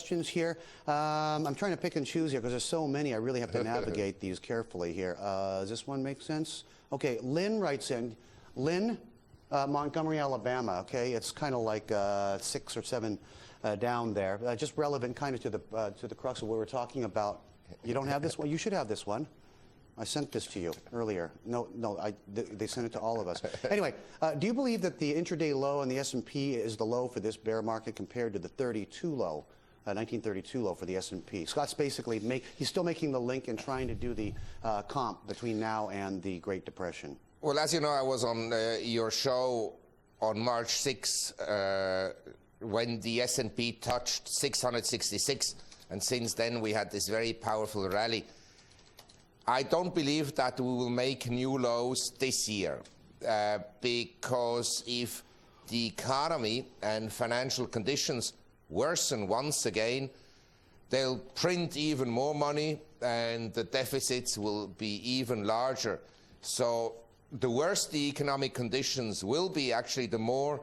questions here. I'm trying to pick and choose here because there's so many. I really have to navigate these carefully here. Does this one make sense? Okay, Lynn writes in. Lynn, Montgomery, Alabama. Okay, it's kind of like 6 or 7 down there. Just relevant kind of to the crux of what we're talking about. You don't have this one? You should have this one. I sent this to you earlier. No, they sent it to all of us. Anyway, do you believe that the intraday low in the S&P is the low for this bear market compared to the 32 low, 1932 low for the S&P? Scott's basically he's still making the link and trying to do the comp between now and the Great Depression. Well, as you know, I was on your show on March 6 when the S&P touched 666, and since then we had this very powerful rally. I don't believe that we will make new lows this year because if the economy and financial conditions worsen once again, they'll print even more money and the deficits will be even larger. So the worse the economic conditions will be, actually, the more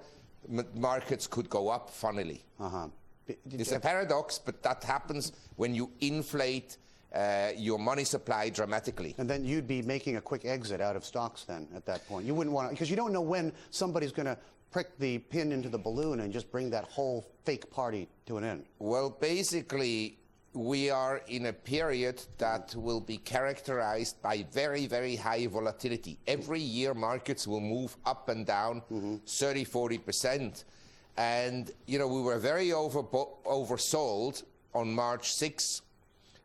markets could go up, funnily. It's a paradox, but that happens when you inflate your money supply dramatically. And then you'd be making a quick exit out of stocks then at that point. You wouldn't want to, because you don't know when somebody's going to prick the pin into the balloon and just bring that whole fake party to an end. Well, basically, we are in a period that will be characterized by very, very high volatility. Every year, markets will move up and down 30, 40%. And, you know, we were very oversold on March 6,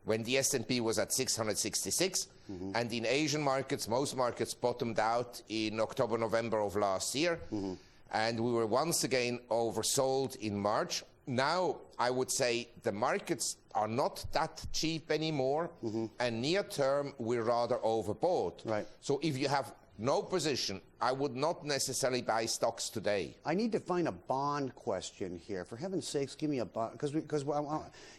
when the S&P was at 666, and in Asian markets, most markets bottomed out in October, November of last year, and we were once again oversold in March. Now, I would say the markets are not that cheap anymore, and near term, we're rather overbought. Right. So if you have no position, I would not necessarily buy stocks today. I need to find a bond question here. For heaven's sakes, give me a bond, because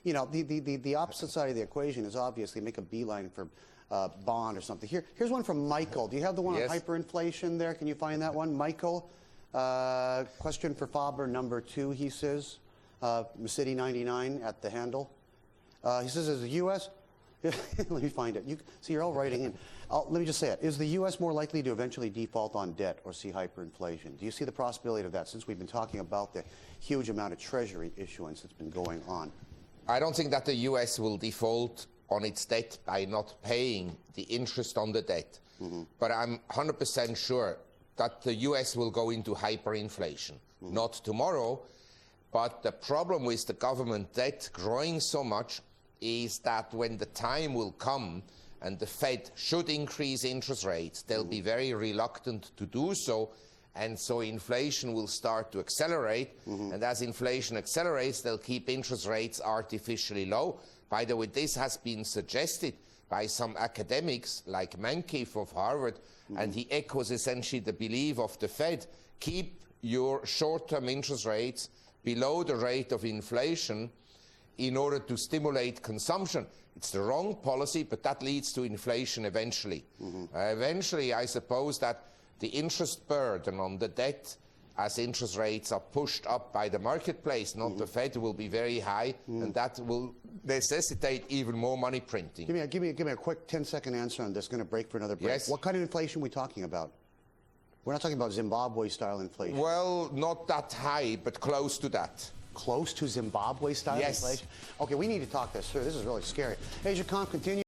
you know, the opposite side of the equation is obviously make a beeline for bond or something. Here's one from Michael. Do you have the one on hyperinflation there? Can you find that one, Michael? Question for Faber number 2. He says, City 99 at the handle. He says, is the U.S. Let me find it. See, you're all writing in. Let me just say it. Is the U.S. more likely to eventually default on debt or see hyperinflation? Do you see the possibility of that, since we've been talking about the huge amount of Treasury issuance that's been going on? I don't think that the U.S. will default on its debt by not paying the interest on the debt. But I'm 100% sure that the U.S. will go into hyperinflation. Not tomorrow, but the problem with the government debt growing so much is that when the time will come and the Fed should increase interest rates, they'll be very reluctant to do so, and so inflation will start to accelerate, and as inflation accelerates, they'll keep interest rates artificially low. By the way, this has been suggested by some academics like Mankief of Harvard, and he echoes essentially the belief of the Fed: keep your short-term interest rates below the rate of inflation in order to stimulate consumption. It's the wrong policy, but that leads to inflation eventually. Eventually, I suppose that the interest burden on the debt, as interest rates are pushed up by the marketplace, not the Fed, will be very high, and that will necessitate even more money printing. Give me a quick 10-second answer on this. Going to break for another break. Yes. What kind of inflation are we talking about? We're not talking about Zimbabwe-style inflation. Well, not that high, but close to that. Close to Zimbabwe-style inflation? Okay, we need to talk this through. This is really scary. Asia Comp continues.